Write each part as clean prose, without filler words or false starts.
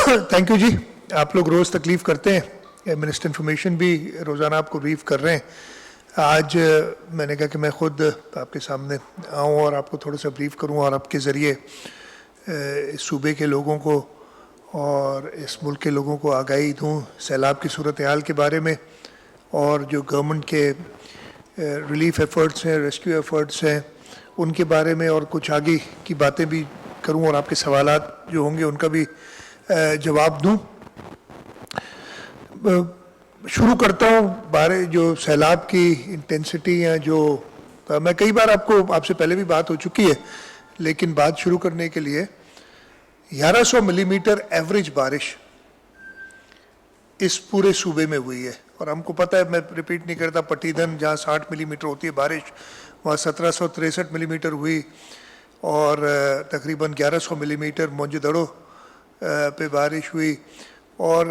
Thank you जी। आप लोग रोज़ तकलीफ़ करते हैं, मिनिस्टर इन्फॉर्मेशन भी रोज़ाना आपको ब्रीफ कर रहे हैं। आज मैंने कहा कि मैं ख़ुद आपके सामने आऊँ और आपको थोड़ा सा ब्रीफ करूँ और आपके ज़रिए इस सूबे के लोगों को और इस मुल्क के लोगों को आगाही दूँ सैलाब की सूरत हाल के बारे में, और जो गवर्नमेंट के रिलीफ एफ़र्ट्स हैं, रेस्क्यू एफ़र्ट्स हैं, उनके बारे में, और कुछ आगे की बातें भी करूँ और आपके सवालात जो होंगे उनका भी जवाब दूं। शुरू करता हूं बारे जो सैलाब की इंटेंसिटी है, जो मैं कई बार आपसे पहले भी बात हो चुकी है, लेकिन बात शुरू करने के लिए 1100 मिलीमीटर एवरेज बारिश इस पूरे सूबे में हुई है। और हमको पता है, मैं रिपीट नहीं करता, पट्टीधन जहां 60 मिलीमीटर होती है बारिश, वहाँ 1763 मिलीमीटर हुई, और तकरीबन 1100 मिलीमीटर मोंजदड़ो पे बारिश हुई। और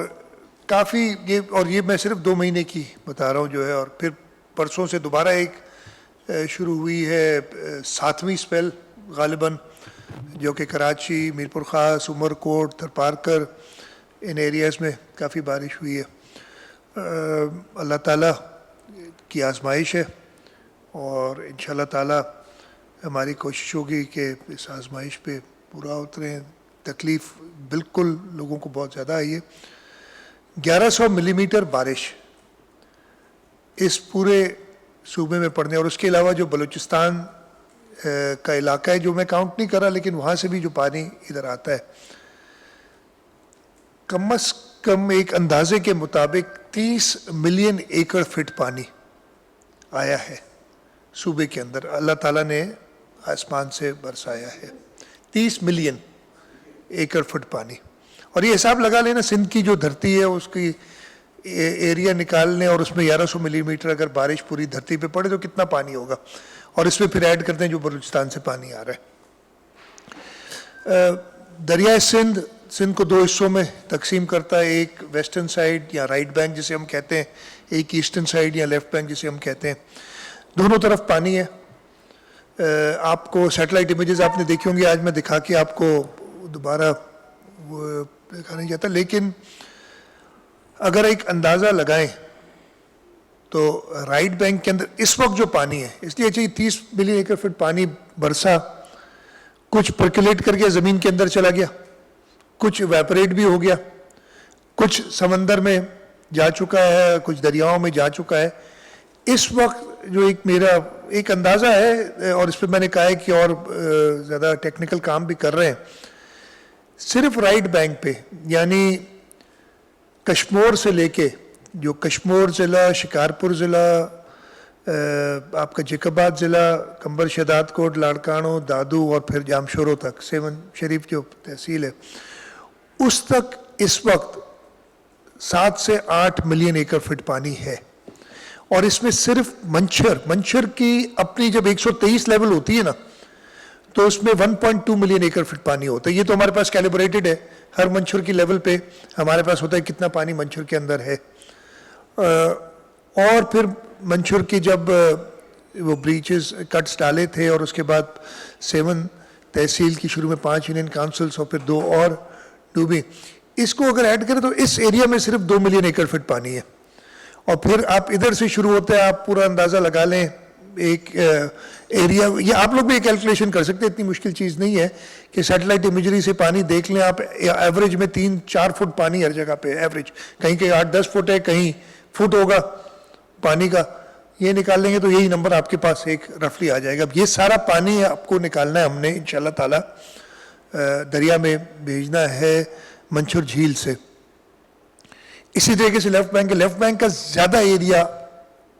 काफ़ी ये मैं सिर्फ 2 महीने की बता रहा हूँ जो है। और फिर परसों से दोबारा एक शुरू हुई है 7वीं स्पेल गालिबन, जो कि कराची, मीरपुर ख़ास, उमरकोट, थरपारकर, इन एरियाज़ में काफ़ी बारिश हुई है। अल्लाह ताला की आजमाइश है और इंशाअल्लाह ताला हमारी कोशिश होगी कि इस आजमाइश पे पूरा उतरें। तकलीफ़ बिल्कुल लोगों को बहुत ज़्यादा आई है। 1100 मिलीमीटर बारिश इस पूरे सूबे में पड़ने, और उसके अलावा जो बलूचिस्तान का इलाका है, जो मैं काउंट नहीं कर रहा, लेकिन वहाँ से भी जो पानी इधर आता है, कम अज़ कम एक अंदाजे के मुताबिक 30 मिलियन एकड़ फिट पानी आया है सूबे के अंदर। अल्लाह ताला ने आसमान से बरसाया है 30 मिलियन एकड़ फुट पानी। और ये हिसाब लगा लेना, सिंध की जो धरती है उसकी एरिया निकाल लें, और उसमें 1100 मिलीमीटर अगर बारिश पूरी धरती पे पड़े तो कितना पानी होगा, और इसमें फिर ऐड करते हैं जो बलूचिस्तान से पानी आ रहा है। दरिया सिंध को 2 हिस्सों में तकसीम करता है, एक वेस्टर्न साइड या राइट बैंक जिसे हम कहते हैं, एक ईस्टर्न साइड या लेफ्ट बैंक जिसे हम कहते हैं। दोनों तरफ पानी है। आपको सैटेलाइट इमेजेस आपने देखी होंगी, आज मैं दिखा के आपको दोबारा वो देखा नहीं जाता, लेकिन अगर एक अंदाज़ा लगाएं तो राइट बैंक के अंदर इस वक्त जो पानी है, इसलिए चाहिए 30 मिलियन एकड़ फीट पानी बरसा, कुछ परकुलेट करके ज़मीन के अंदर चला गया, कुछ इवेपोरेट भी हो गया, कुछ समंदर में जा चुका है, कुछ दरियाओं में जा चुका है। इस वक्त जो मेरा एक अंदाज़ा है, और इस पर मैंने कहा है कि और ज़्यादा टेक्निकल काम भी कर रहे हैं, सिर्फ राइट बैंक पे, यानी कश्मीर से लेके, जो कश्मीर ज़िला, शिकारपुर ज़िला, आपका जैकबाद ज़िला, कंबर शदाद कोट, लाड़कानो, दादू और फिर जामशोरों तक, सेवन शरीफ जो तहसील है, उस तक इस वक्त 7 से 8 मिलियन एकड़ फीट पानी है। और इसमें सिर्फ मंछर की अपनी जब 123 लेवल होती है ना, तो उसमें 1.2 मिलियन एकड़ फीट पानी होता है। ये तो हमारे पास कैलिब्रेटेड है, हर मंछर की लेवल पे हमारे पास होता है कितना पानी मंछर के अंदर है। और फिर मंछर की जब वो ब्रीचेस कट्स डाले थे, और उसके बाद 7 तहसील की शुरू में 5 यूनियन काउंसिल्स और फिर 2 और डूबी, इसको अगर ऐड करें तो इस एरिया में सिर्फ 2 मिलियन एकड़ फीट पानी है। और फिर आप इधर से शुरू होते हैं, आप पूरा अंदाज़ा लगा लें एक एरिया, ये आप लोग भी कैलकुलेशन कर सकते हैं, इतनी मुश्किल चीज़ नहीं है कि सैटेलाइट इमेजरी से पानी देख लें आप। एवरेज में 3-4 फुट पानी हर जगह पे एवरेज, कहीं कहीं 8-10 फुट है, कहीं फुट होगा पानी का, ये निकाल लेंगे तो यही नंबर आपके पास एक रफली आ जाएगा। अब ये सारा पानी आपको निकालना है, हमने इंशाल्लाह ताला दरिया में भेजना है मंछर झील से। इसी तरीके से लेफ्ट बैंक का ज़्यादा एरिया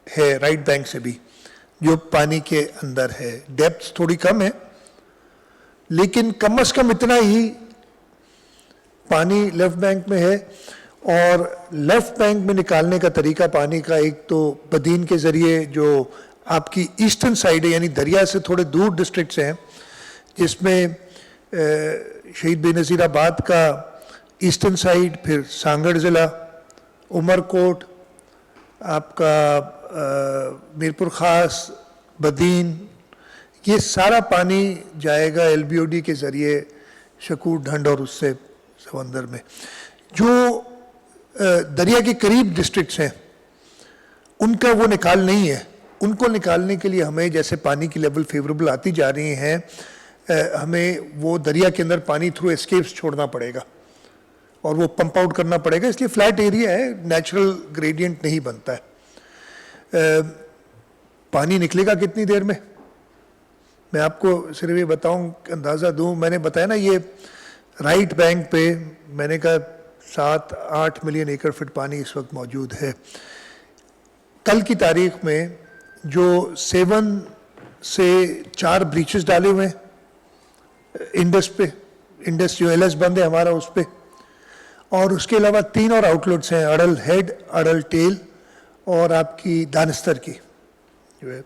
है राइट बैंक से भी, जो पानी के अंदर है। डेप्थ थोड़ी कम है, लेकिन कम से कम इतना ही पानी लेफ्ट बैंक में है। और लेफ्ट बैंक में निकालने का तरीका पानी का, एक तो बदीन के ज़रिए जो आपकी ईस्टर्न साइड है, यानी दरिया से थोड़े दूर डिस्ट्रिक्ट्स हैं, जिसमें शहीद बेनज़ीराबाद का ईस्टर्न साइड, फिर सांगड़ ज़िला, उमरकोट, आपका मीरपुर ख़ास, बदीन, ये सारा पानी जाएगा LBOD के ज़रिए शकूर ढंड और उससे समंदर में। जो दरिया के करीब डिस्ट्रिक्ट्स हैं उनका वो निकाल नहीं है, उनको निकालने के लिए हमें, जैसे पानी की लेवल फेवरेबल आती जा रही हैं, हमें वो दरिया के अंदर पानी थ्रू एस्केप्स छोड़ना पड़ेगा और वो पंप आउट करना पड़ेगा, इसलिए फ्लैट एरिया है, नेचुरल ग्रेडियंट नहीं बनता है। पानी निकलेगा कितनी देर में, मैं आपको सिर्फ ये बताऊं, अंदाज़ा दूं, मैंने बताया ना ये राइट बैंक पे मैंने कहा 7-8 मिलियन एकड़ फीट पानी इस वक्त मौजूद है। कल की तारीख में जो 7 से 4 ब्रीचेस डाले हुए हैं इंडस पे, इंडस जो एलएस बंद है हमारा उस पे, और उसके अलावा 3 और आउटलेट्स हैं, अड़ल हेड, अड़ल टेल और आपकी दानिस्तर की जो है।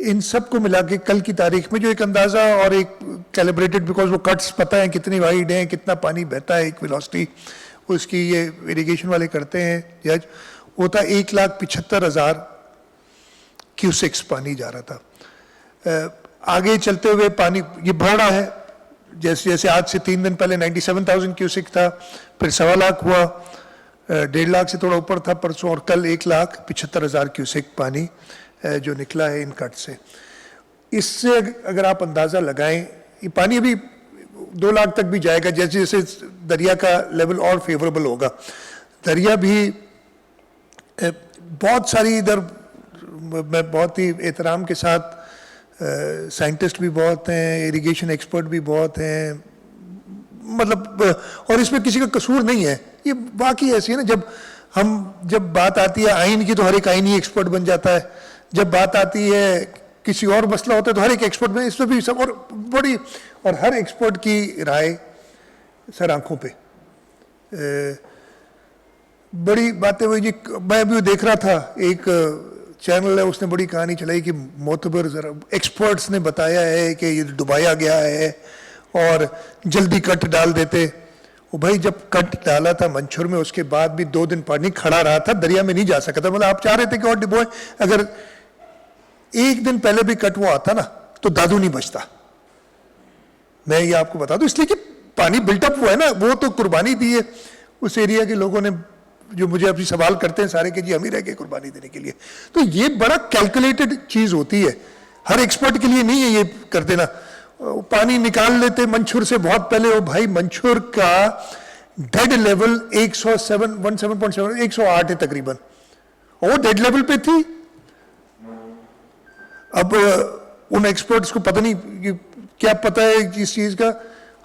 इन सब को मिला के कल की तारीख में जो एक अंदाज़ा और एक कैलिब्रेटेड, बिकॉज वो कट्स पता है कितनी वाइड हैं, कितना पानी बहता है, एक वेलोसिटी उसकी ये इरिगेशन वाले करते हैं जज, वो था 1,75,000 क्यूसेक्स पानी जा रहा था। आगे चलते हुए पानी ये बढ़ रहा है, जैसे जैसे आज से 3 दिन पहले 97,000 क्यूसेक था, फिर 1.25 लाख हुआ, 1.5 लाख से थोड़ा ऊपर था परसों, और कल 1,75,000 क्यूसेक पानी जो निकला है इन कट से। इससे अगर आप अंदाज़ा लगाएं, ये पानी अभी 2 लाख तक भी जाएगा जैसे जैसे दरिया का लेवल और फेवरेबल होगा। दरिया भी बहुत सारी इधर, मैं बहुत ही एहतराम के साथ, साइंटिस्ट भी बहुत हैं, इरिगेशन एक्सपर्ट भी बहुत हैं, मतलब, और इसमें किसी का कसूर नहीं है, ये वाकई ऐसी है ना, जब बात आती है आइन की तो हर एक आइनी एक्सपर्ट बन जाता है, जब बात आती है किसी और मसला होता है तो हर एक एक्सपर्ट में, इसमें भी सब, और हर एक्सपर्ट की राय सर आंखों पे। बड़ी बातें हुई जी, मैं भी देख रहा था एक चैनल है, उसने बड़ी कहानी चलाई कि मोतबर जरा एक्सपर्ट्स ने बताया है कि ये डुबाया गया है और जल्दी कट डाल देते। वो भाई जब कट डाला था मंछुर में, उसके बाद भी 2 दिन पानी खड़ा रहा था, दरिया में नहीं जा सका था, मतलब आप चाह रहे थे कि और डिबोए, अगर 1 दिन पहले भी कट वो आता ना तो दादू नहीं बचता। मैं ये आपको बता दूं, इसलिए कि पानी बिल्टअप हुआ है ना, वो तो कुर्बानी दी है उस एरिया के लोगों ने, जो मुझे अभी सवाल करते हैं सारे के जी हम ही रह गए कुर्बानी देने के लिए। तो ये बड़ा कैलकुलेटेड चीज होती है, हर एक्सपर्ट के लिए नहीं है ये कर देना। पानी निकाल लेते मंछुर से बहुत पहले, वो भाई मंछुर का डेड लेवल 108 है तकरीबन, वो डेड लेवल पे थी। अब उन एक्सपर्ट्स को पता नहीं क्या पता है इस चीज का,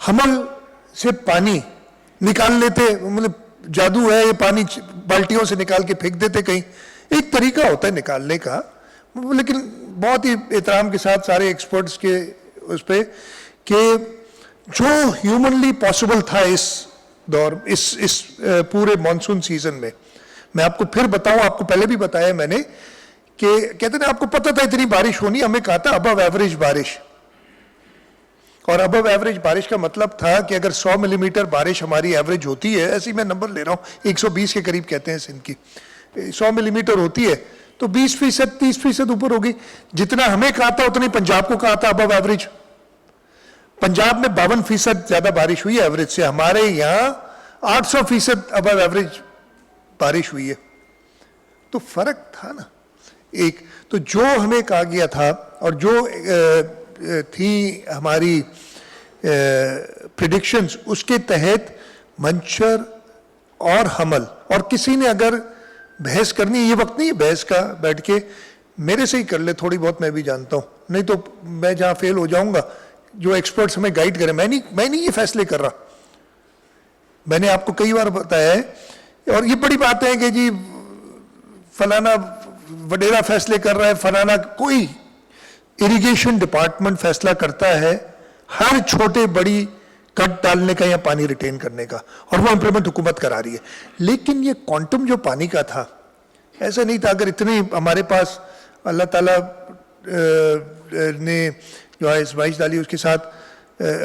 हमल से पानी निकाल लेते, मतलब जादू है ये, पानी बाल्टियों से निकाल के फेंक देते कहीं, एक तरीका होता है निकालने का, लेकिन बहुत ही एहतराम के साथ सारे एक्सपर्ट्स के उस पे कि जो ह्यूमनली पॉसिबल था इस दौर, इस पूरे मॉनसून सीजन में। मैं आपको फिर बताऊं, आपको पहले भी बताया मैंने कि कहते ना आपको पता था इतनी बारिश होनी, हमें कहा था अबव एवरेज बारिश, और अबव एवरेज बारिश का मतलब था कि अगर 100 मिलीमीटर बारिश हमारी एवरेज होती है, ऐसे ही मैं नंबर ले रहा हूं, 120 के करीब कहते हैं सिंध की, 100 मिलीमीटर होती है तो 20%, 30% ऊपर होगी। जितना हमें कहा था उतनी पंजाब को कहा था अबव एवरेज। पंजाब में 52% ज्यादा बारिश हुई है एवरेज से, हमारे यहां 800% अबव एवरेज बारिश हुई है। तो फर्क था ना एक, तो जो हमें कहा गया था और जो थी हमारी प्रिडिक्शंस, उसके तहत मंछर और हमल, और किसी ने अगर बहस करनी, ये वक्त नहीं है बहस का, बैठ के मेरे से ही कर ले थोड़ी बहुत, मैं भी जानता हूं, नहीं तो मैं जहां फेल हो जाऊंगा, जो एक्सपर्ट्स हमें गाइड करें, मैं नहीं ये फैसले कर रहा। मैंने आपको कई बार बताया है, और ये बड़ी बात है कि जी फलाना वडेरा फैसले कर रहा है, फलाना, कोई इरिगेशन डिपार्टमेंट फैसला करता है हर छोटे बड़ी कट डालने का या पानी रिटेन करने का, और वो इंप्लीमेंट हुकूमत करा रही है। लेकिन ये क्वांटम जो पानी का था, ऐसा नहीं था, अगर इतनी हमारे पास अल्लाह ताला ने जो है इस्माइश डाली, उसके साथ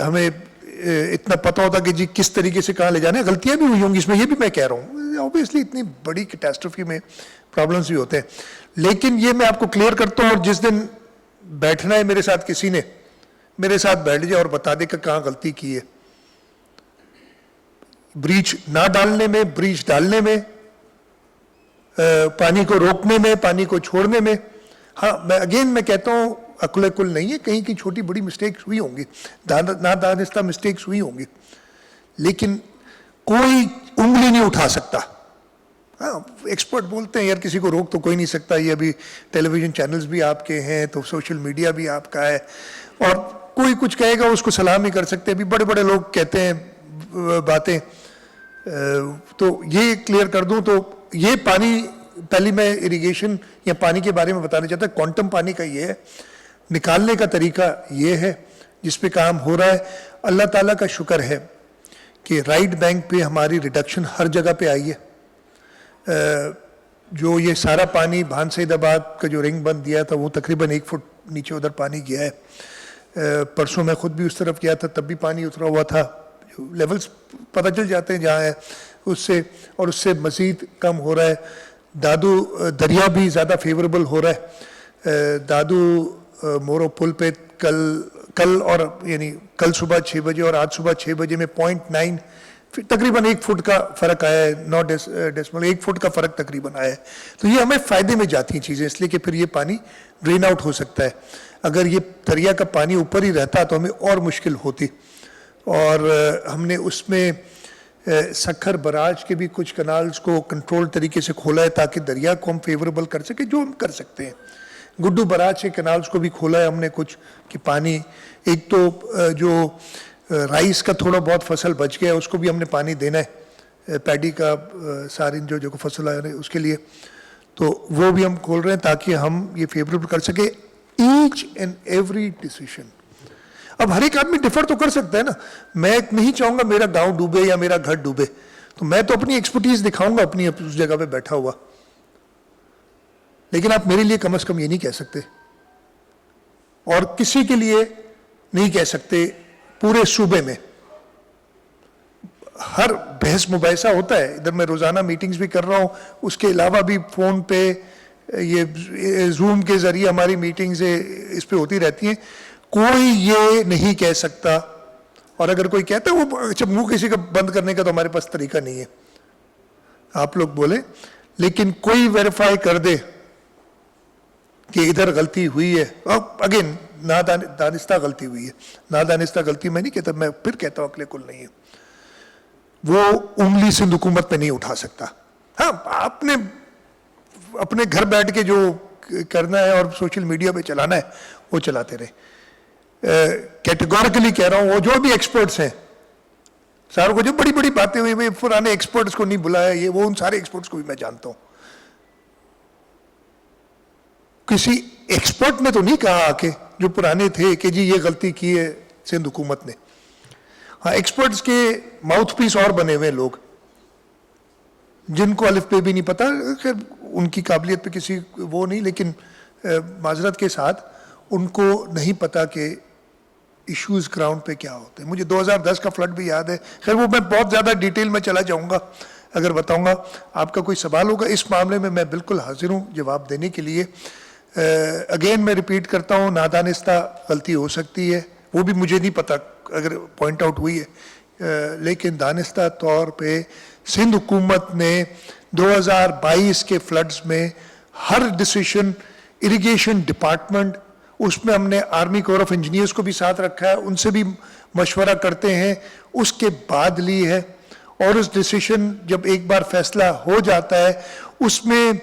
हमें इतना पता होता कि जी किस तरीके से कहाँ ले जाना है। गलतियां भी हुई होंगी इसमें, ये भी मैं कह रहा हूँ, ऑब्वियसली इतनी बड़ी कैटास्ट्रोफी में प्रॉब्लम्स भी होते हैं, लेकिन ये मैं आपको क्लियर करता हूँ, और जिस दिन बैठना है मेरे साथ, किसी ने मेरे साथ बैठ जाए और बता दे कि कहाँ गलती की है। ब्रीच ना डालने में, ब्रीच डालने में, पानी को रोकने में, पानी को छोड़ने में। हाँ, मैं कहता हूँ अकुल कुल नहीं है, कहीं की छोटी बड़ी मिस्टेक्स हुई होंगी, नादानिस्ता मिस्टेक्स हुई होंगी, लेकिन कोई उंगली नहीं उठा सकता। हाँ, एक्सपर्ट बोलते हैं यार किसी को रोक तो कोई नहीं सकता, ये अभी टेलीविजन चैनल्स भी आपके हैं, तो सोशल मीडिया भी आपका है, और कोई कुछ कहेगा उसको सलाम नहीं कर सकते। अभी बड़े बड़े लोग कहते हैं बातें, तो ये क्लियर कर दूं तो ये पानी, पहले मैं इरिगेशन या पानी के बारे में बताना चाहता, क्वांटम पानी का ये है, निकालने का तरीका ये है जिस पे काम हो रहा है। अल्लाह ताला का शुक्र है कि राइट बैंक पे हमारी रिडक्शन हर जगह पे आई है। जो ये सारा पानी भान सईदाबाद का जो रिंग बंद दिया था वो तकरीबन 1 फुट नीचे उधर पानी गया है। परसों मैं खुद भी उस तरफ गया था, तब भी पानी उतरा हुआ था। लेवल्स पता चल जाते हैं जहाँ है उससे, और उससे मज़ीद कम हो रहा है। दादू दरिया भी ज़्यादा फेवरेबल हो रहा है। दादू मोरो पुल पे कल और यानी कल सुबह 6 बजे और आज सुबह 6 बजे में 0.9 तकरीबन 1 फुट का फ़र्क आया है, 9 डेसिमल 1 फुट का फ़र्क तकरीबन आया है। तो ये हमें फ़ायदे में जाती हैं चीज़ें, इसलिए कि फिर ये पानी ड्रेन आउट हो सकता है। अगर ये दरिया का पानी ऊपर ही रहता तो हमें और मुश्किल होती। और हमने उसमें सखर बराज के भी कुछ कनाल्स को कंट्रोल तरीके से खोला है ताकि दरिया को हम फेवरेबल कर सके, जो हम कर सकते हैं। गुड्डू बराज के कनाल्स को भी खोला है हमने कुछ, कि पानी, एक तो जो राइस का थोड़ा बहुत फसल बच गया है उसको भी हमने पानी देना है, पैडी का सारिन जो फसल आ रही है उसके लिए, तो वो भी हम खोल रहे हैं ताकि हम ये फेवरेबल कर सके ईच एंड एवरी डिसीजन। अब हर एक आदमी डिफर तो कर सकता है ना, मैं नहीं चाहूंगा मेरा गांव डूबे या मेरा घर डूबे, तो मैं तो अपनी एक्सपर्टीज दिखाऊंगा अपनी उस जगह पे बैठा हुआ, लेकिन आप मेरे लिए कम से कम ये नहीं कह सकते, और किसी के लिए नहीं कह सकते पूरे सूबे में। हर बहस मुबाहिसा होता है, इधर मैं रोजाना मीटिंग्स भी कर रहा हूं, उसके अलावा भी फोन पे, ये जूम के जरिए हमारी मीटिंग्स इस पे होती रहती हैं। कोई ये नहीं कह सकता, और अगर कोई कहता है वो अच्छा मुंह किसी का बंद करने का तो हमारे पास तरीका नहीं है, आप लोग बोले, लेकिन कोई वेरीफाई कर दे कि इधर गलती हुई है। अब अगेन नादानिस्ता गलती हुई है, नादानिस्ता गलती मैं नहीं कहता, मैं फिर कहता हूं अकले कुल नहीं है, वो उंगली सिंध हुकूमत पे नहीं उठा सकता। हाँ, आपने अपने घर बैठ के जो करना है और सोशल मीडिया पे चलाना है वो चलाते रहे। कैटेगोरिकली कह रहा हूं, वो जो भी एक्सपर्ट्स हैं सारों को, जो बड़ी बड़ी बातें हुई, मैं पुराने एक्सपर्ट्स को नहीं बुलाया, ये वो उन सारे एक्सपर्ट्स को भी मैं जानता हूं। किसी एक्सपर्ट ने तो नहीं कहा आके जो पुराने थे कि जी ये गलती की है सिंध हुकूमत ने। हाँ, एक्सपर्ट्स के माउथ पीस और बने हुए लोग जिनको अलिफ पे भी नहीं पता, उनकी काबिलियत पे किसी वो नहीं, लेकिन माजरत के साथ उनको नहीं पता कि इश्यूज ग्राउंड पे क्या होते हैं। मुझे 2010 का फ्लड भी याद है, खैर वो मैं बहुत ज़्यादा डिटेल में चला जाऊंगा अगर बताऊंगा। आपका कोई सवाल होगा इस मामले में, मैं बिल्कुल हाजिर हूँ जवाब देने के लिए। अगेन मैं रिपीट करता हूँ, नादानिस्ता गलती हो सकती है, वो भी मुझे नहीं पता अगर पॉइंट आउट हुई है, लेकिन दानिस्ता तौर पे सिंध हुकूमत ने 2022 के फ्लड्स में हर डिसीजन, इरिगेशन डिपार्टमेंट, उसमें हमने आर्मी कोर ऑफ इंजीनियर्स को भी साथ रखा है, उनसे भी मशवरा करते हैं, उसके बाद ली है। और उस डिसीजन जब एक बार फैसला हो जाता है उसमें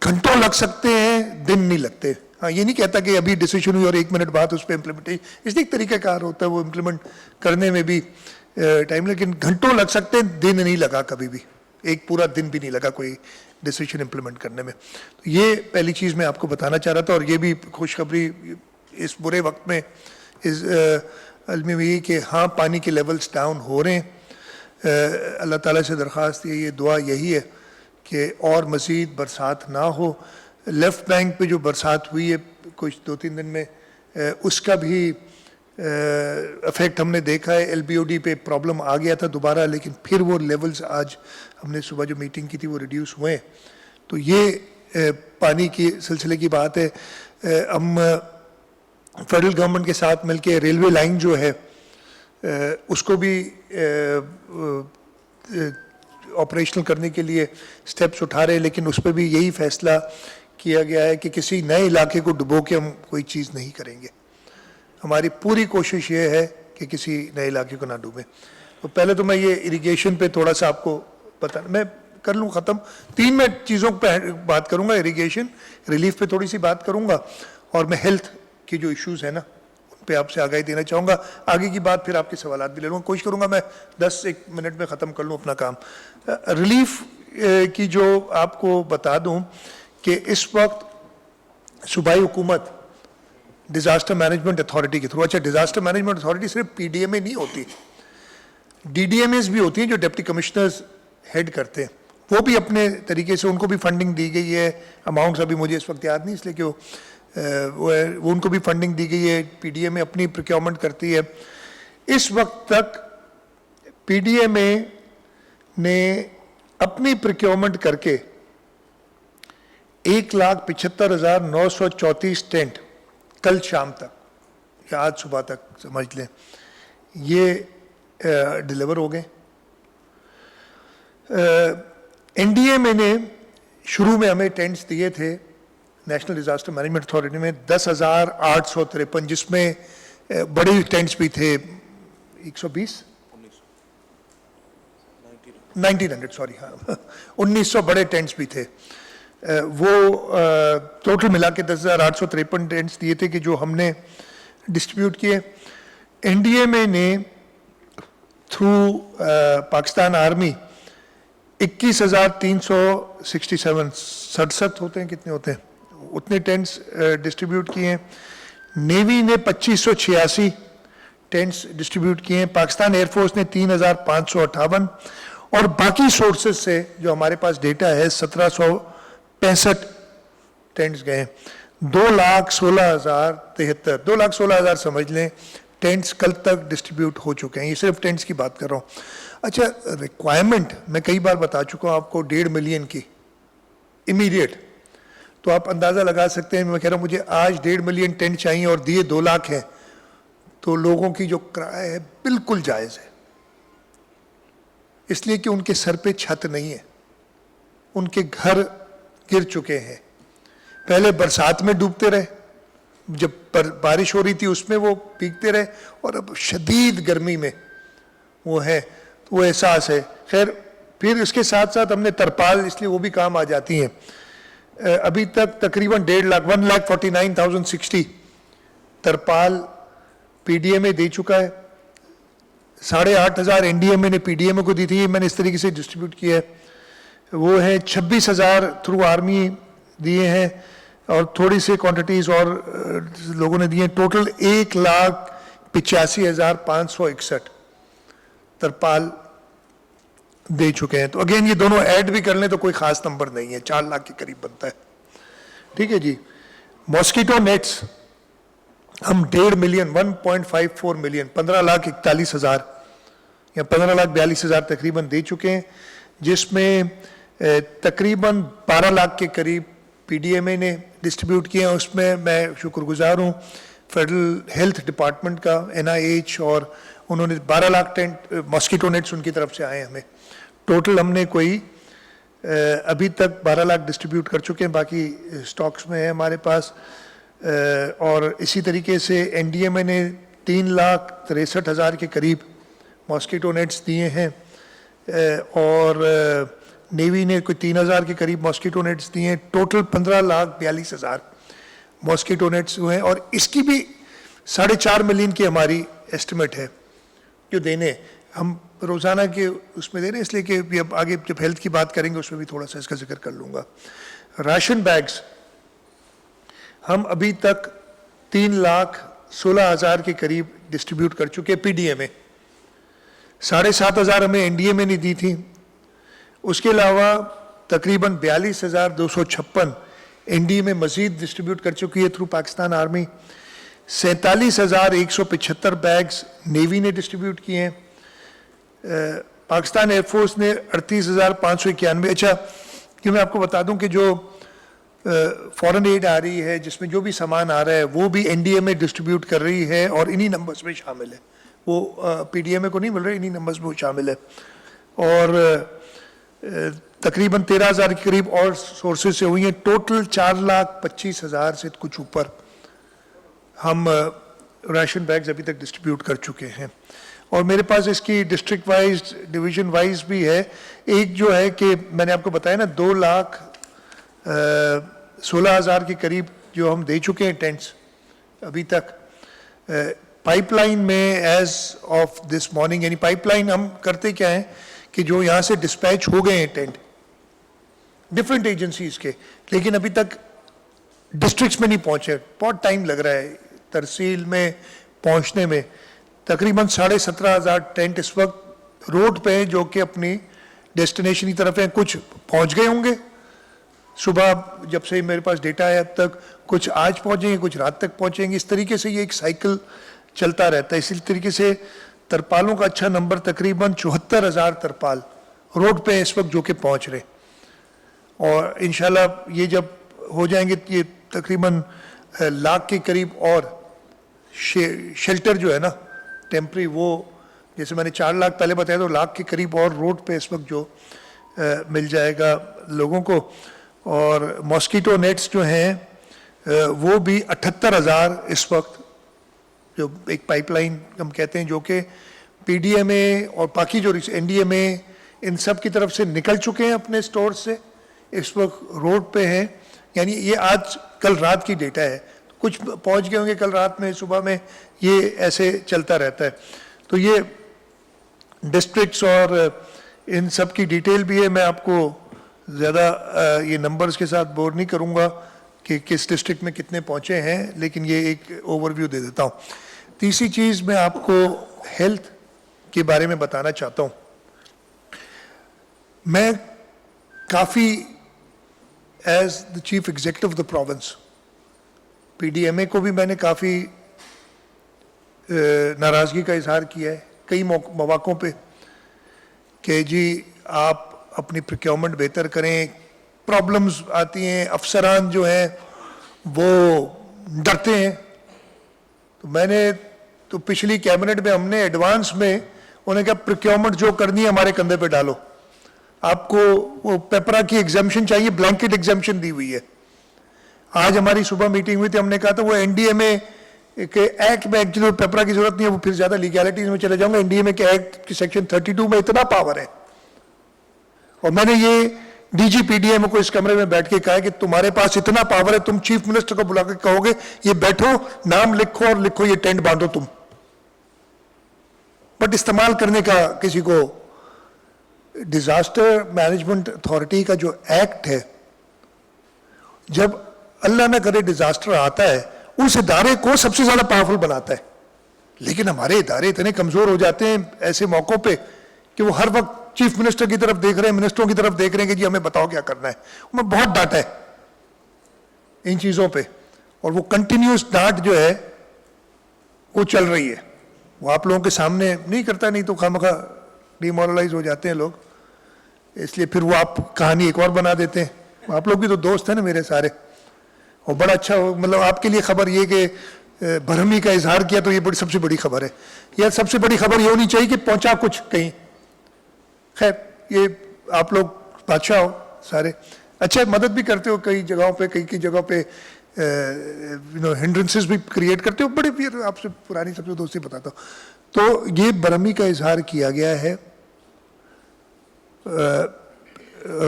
घंटों लग सकते हैं, दिन नहीं लगते। हाँ, ये नहीं कहता कि अभी डिसीजन हुई और 1 मिनट बाद उस पर इम्प्लीमेंटेशन, इसलिए एक तरीकाकार होता है वो इम्प्लीमेंट करने में भी टाइम, लेकिन घंटों लग सकते हैं, दिन नहीं लगा कभी भी, एक पूरा दिन भी नहीं लगा कोई डिसीजन इम्प्लीमेंट करने में। तो ये पहली चीज़ मैं आपको बताना चाह रहा था। और ये भी खुशखबरी इस बुरे वक्त में इस अलमी में कि हाँ, पानी के लेवल्स डाउन हो रहे हैं। अल्लाह ताला से दरख्वास्त ये दुआ यही है कि और मज़ीद बरसात ना हो। लेफ़्ट बैंक पे जो बरसात हुई है कुछ 2-3 दिन में, उसका भी इफेक्ट हमने देखा है। LBOD पे प्रॉब्लम आ गया था दोबारा, लेकिन फिर वो लेवल्स आज हमने सुबह जो मीटिंग की थी वो रिड्यूस हुए हैं। तो ये पानी की सिलसिले की बात है। हम फेडरल गवर्नमेंट के साथ मिलके रेलवे लाइन जो है उसको भी ऑपरेशनल करने के लिए स्टेप्स उठा रहे हैं, लेकिन उस पर भी यही फैसला किया गया है कि किसी नए इलाके को डुबो के हम कोई चीज़ नहीं करेंगे। हमारी पूरी कोशिश ये है कि किसी नए इलाके को ना डूबे। तो पहले तो मैं ये इरिगेशन पे थोड़ा सा आपको मैं कर लूँ ख़त्म। 3 मैं चीज़ों पर बात करूँगा, इरिगेशन, रिलीफ पे थोड़ी सी बात करूँगा, और मैं हेल्थ की जो इश्यूज़ है ना उन पे आपसे आगाही देना चाहूँगा। आगे की बात फिर आपके सवालात भी ले लूँगा, कोशिश करूँगा मैं 10-1 मिनट में ख़त्म कर लूँ अपना काम। रिलीफ की जो आपको बता दूँ कि इस वक्त सूबाई हुकूमत डिज़ास्टर मैनेजमेंट अथॉरिटी के थ्रू, अच्छा डिज़ास्टर मैनेजमेंट अथॉरिटी सिर्फ पीडीएमए नहीं होती, डीडीएमएस भी होती हैं जो डिप्टी कमिश्नर्स हेड करते हैं, वो भी अपने तरीके से उनको भी फंडिंग दी गई है। अमाउंट्स अभी मुझे इस वक्त याद नहीं, इसलिए कि वो उनको भी फंडिंग दी गई है। पीडीएमए अपनी प्रोक्योरमेंट करती है। इस वक्त तक पीडीएमए ने अपनी प्रोक्योरमेंट करके 1,75,934 टेंट कल शाम तक या आज सुबह तक समझ लें ये डिलीवर हो गए। एनडीएमए ने शुरू में हमें टेंट्स दिए थे नेशनल डिज़ास्टर मैनेजमेंट अथॉरिटी में 10,853, जिसमें बड़े टेंट्स भी थे 1900 सॉरी, हाँ 1900 बड़े टेंट्स भी थे। वो टोटल मिला के 10,853 टेंट्स दिए थे कि जो हमने डिस्ट्रीब्यूट किए। एनडीएमए ने थ्रू पाकिस्तान आर्मी 21,367 होते हैं, कितने होते हैं उतने टेंट्स डिस्ट्रीब्यूट किए हैं। नेवी ने 2,586 टेंट्स डिस्ट्रीब्यूट किए हैं। पाकिस्तान एयरफोर्स ने 3,558 और बाकी सोर्सेज से जो हमारे पास डेटा है 1,765 टेंट्स गए। 2,16,073 2,16,000 समझ लें टेंट्स कल तक डिस्ट्रीब्यूट हो चुके हैं। ये सिर्फ टेंट्स की बात कर रहा हूँ। अच्छा, रिक्वायरमेंट मैं कई बार बता चुका हूँ आपको 1.5 मिलियन की इमीडिएट, तो आप अंदाज़ा लगा सकते हैं। मैं कह रहा हूँ मुझे आज 1.5 मिलियन टेंट चाहिए और दिए 2 लाख हैं, तो लोगों की जो किराया है बिल्कुल जायज़ है, इसलिए कि उनके सर पे छत नहीं है, उनके घर गिर चुके हैं। पहले बरसात में डूबते रहे, जब बारिश हो रही थी उसमें वो भीगते रहे, और अब शदीद गर्मी में वो है, तो वो एहसास है। खैर फिर इसके साथ साथ हमने तरपाल, इसलिए वो भी काम आ जाती हैं। अभी तक तकरीबन 1.5 लाख 1,49,060 तरपाल पीडीएमए दे चुका है। 8,500 एनडीएमए ने पीडीएमए को दी थी, मैंने इस तरीके से डिस्ट्रीब्यूट किया है। वो है 26,000 थ्रू आर्मी दिए हैं, और थोड़ी सी क्वांटिटीज़ और लोगों ने दिए। टोटल 1,85,561 तरपाल दे चुके हैं। तो अगेन ये दोनों ऐड भी कर लें तो कोई ख़ास नंबर नहीं है, 4 लाख के करीब बनता है। ठीक है जी। मॉस्किटो नेट्स हम 1.5 मिलियन 1.54 मिलियन 15,41,000 या 15,42,000 तकरीबन दे चुके हैं, जिसमें तकरीबन 12 लाख के करीब पीडीएमए ने डिस्ट्रीब्यूट किए हैं। उसमें मैं शुक्रगुजार हूँ फेडरल हेल्थ डिपार्टमेंट का, एनआईएच, और उन्होंने 12 लाख टेंट मॉस्किटो नेट्स उनकी तरफ से आए हमें। टोटल हमने कोई अभी तक 12 लाख डिस्ट्रीब्यूट कर चुके हैं, बाकी स्टॉक्स में है हमारे पास। और इसी तरीके से एनडीएमए ने 3,63,000 के करीब मॉस्किटो नेट्स दिए हैं, और नेवी ने कोई 3,000 के करीब मॉस्किटो नेट्स दिए हैं। टोटल 15,42,000 मॉस्किटो नेट्स हुए हैं, और इसकी भी 4.5 मिलियन की हमारी एस्टिमेट है जो देने हम रोज़ाना के उसमें दे रहे हैं, इसलिए कि अब आगे जब हेल्थ की बात करेंगे उसमें भी थोड़ा सा इसका जिक्र कर लूँगा। राशन बैग्स हम अभी तक 3,16,000 के करीब डिस्ट्रीब्यूट कर चुके हैं पीडीएमए। 7,500 हमें एनडीएमए ने दी थी। उसके अलावा तकरीबन 42,256 एनडीएमए मजीद डिस्ट्रीब्यूट कर चुकी है through Pakistan army. 47,175 bags navy ने डिस्ट्रीब्यूट किए हैं। पाकिस्तान एयरफोर्स ने 38,591। अच्छा, कि मैं आपको बता दूं कि जो फॉरेन एड आ रही है, जिसमें जो भी सामान आ रहा है, वो भी एनडीएमए डिस्ट्रीब्यूट कर रही है और इन्हीं नंबर्स में शामिल है। वो पीडीएमए को नहीं मिल रहा, इन्हीं नंबर्स में वो शामिल है। और तकरीबन 13,000 के करीब और सोर्सेज से हुई हैं। टोटल 4,25,000 से कुछ ऊपर हम राशन बैग्स अभी तक डिस्ट्रीब्यूट कर चुके हैं। और मेरे पास इसकी डिस्ट्रिक्ट वाइज, डिवीजन वाइज भी है। एक जो है कि मैंने आपको बताया ना, 2,16,000 के करीब जो हम दे चुके हैं टेंट्स अभी तक। पाइपलाइन में एज ऑफ दिस मॉर्निंग, यानी पाइपलाइन हम करते क्या है कि जो यहाँ से डिस्पैच हो गए हैं टेंट डिफरेंट एजेंसीज के, लेकिन अभी तक डिस्ट्रिक्ट्स में नहीं पहुँचे, बहुत टाइम लग रहा है तहसील में पहुँचने में। तकरीबन 17,500 टेंट इस वक्त रोड पे हैं जो कि अपनी डेस्टिनेशन की तरफ हैं। कुछ पहुँच गए होंगे सुबह जब से मेरे पास डेटा है अब तक, कुछ आज पहुँचेंगे, कुछ रात तक पहुँचेंगे। इस तरीके से ये एक साइकिल चलता रहता है। इसी तरीके से तरपालों का अच्छा नंबर, तकरीबन 74,000 तरपाल रोड पे इस वक्त जो कि पहुँच रहे। और इंशाल्लाह ये जब हो जाएंगे ये तकरीबन लाख के करीब और शेल्टर जो है ना टेम्परी, वो जैसे मैंने 4 लाख पहले बताया, तो लाख के करीब और रोड पे इस वक्त जो मिल जाएगा लोगों को। और मॉस्कीटो नेट्स जो हैं वो भी 78,000 इस वक्त, जो एक पाइपलाइन हम कहते हैं जो कि पीडीएमए और बाकी जो एनडीएमए इन सब की तरफ से निकल चुके हैं अपने स्टोर से, इस वक्त रोड पे हैं। यानी ये आज कल रात की डेटा है, कुछ पहुंच गए होंगे कल रात में, सुबह में, ये ऐसे चलता रहता है। तो ये डिस्ट्रिक्ट्स और इन सब की डिटेल भी है। मैं आपको ज़्यादा ये नंबर्स के साथ बोर नहीं करूँगा कि किस डिस्ट्रिक्ट में कितने पहुँचे हैं, लेकिन ये एक ओवरव्यू दे देता हूँ। तीसरी चीज़ मैं आपको हेल्थ के बारे में बताना चाहता हूँ। मैं काफ़ी as the chief executive of the province, PDMA को भी मैंने काफ़ी नाराज़गी का इजहार किया है कई मौक़ों पे कि जी आप अपनी प्रोक्योरमेंट बेहतर करें। प्रॉब्लम्स आती हैं, अफसरान जो हैं वो डरते हैं। तो मैंने तो पिछली कैबिनेट में हमने एडवांस में उन्हें कहा प्रोक्योरमेंट जो करनी है हमारे कंधे पे डालो। आपको वो पेपरा की एग्जाम्शन चाहिए, ब्लैंकेट एग्जाम्शन दी हुई है। आज हमारी सुबह मीटिंग हुई थी, हमने कहा था वो एनडीएमए के एक्ट में एक्चुअली पेपरा की जरूरत नहीं है, वो फिर ज्यादा लीगैलिटीज में चले जाऊंगा। एनडीएमए के एक्ट की सेक्शन 32 में इतना पावर है। और मैंने ये डीजी पीडीएमए को इस कमरे में बैठ के कहा है कि तुम्हारे पास इतना पावर है, तुम चीफ मिनिस्टर को बुला के कहोगे ये बैठो, नाम लिखो और लिखो ये टेंट बांधो तुम, बट इस्तेमाल करने का किसी को। डिजास्टर मैनेजमेंट अथॉरिटी का जो एक्ट है, जब अल्लाह न करे डिजास्टर आता है, उस इदारे को सबसे ज्यादा पावरफुल बनाता है। लेकिन हमारे इदारे इतने कमजोर हो जाते हैं ऐसे मौकों पे कि वो हर वक्त चीफ मिनिस्टर की तरफ देख रहे हैं, मिनिस्टरों की तरफ देख रहे हैं कि जी हमें बताओ क्या करना है। मैं बहुत डांटा है इन चीजों पे, और वो कंटिन्यूस डांट जो है वो चल रही है। वो आप लोगों के सामने नहीं करता, नहीं तो खामखा डिमोरलाइज हो जाते हैं लोग, इसलिए फिर वो आप कहानी एक और बना देते हैं। आप लोग भी तो दोस्त हैं ना मेरे सारे। और बड़ा अच्छा मतलब आपके लिए खबर ये कि बरहमी का इजहार किया, तो ये बड़ी सबसे बड़ी खबर है। यह सबसे बड़ी खबर ये होनी चाहिए कि पहुंचा कुछ कहीं। खैर ये आप लोग बादशाह हो सारे, अच्छा मदद भी करते हो कई जगहों पे, कई जगहों पे हिंड्रेंसेस भी क्रिएट करते हो। बड़े फिर आपसे पुरानी सबसे दोस्ती बताता हूँ। तो ये बरहमी का इजहार किया गया है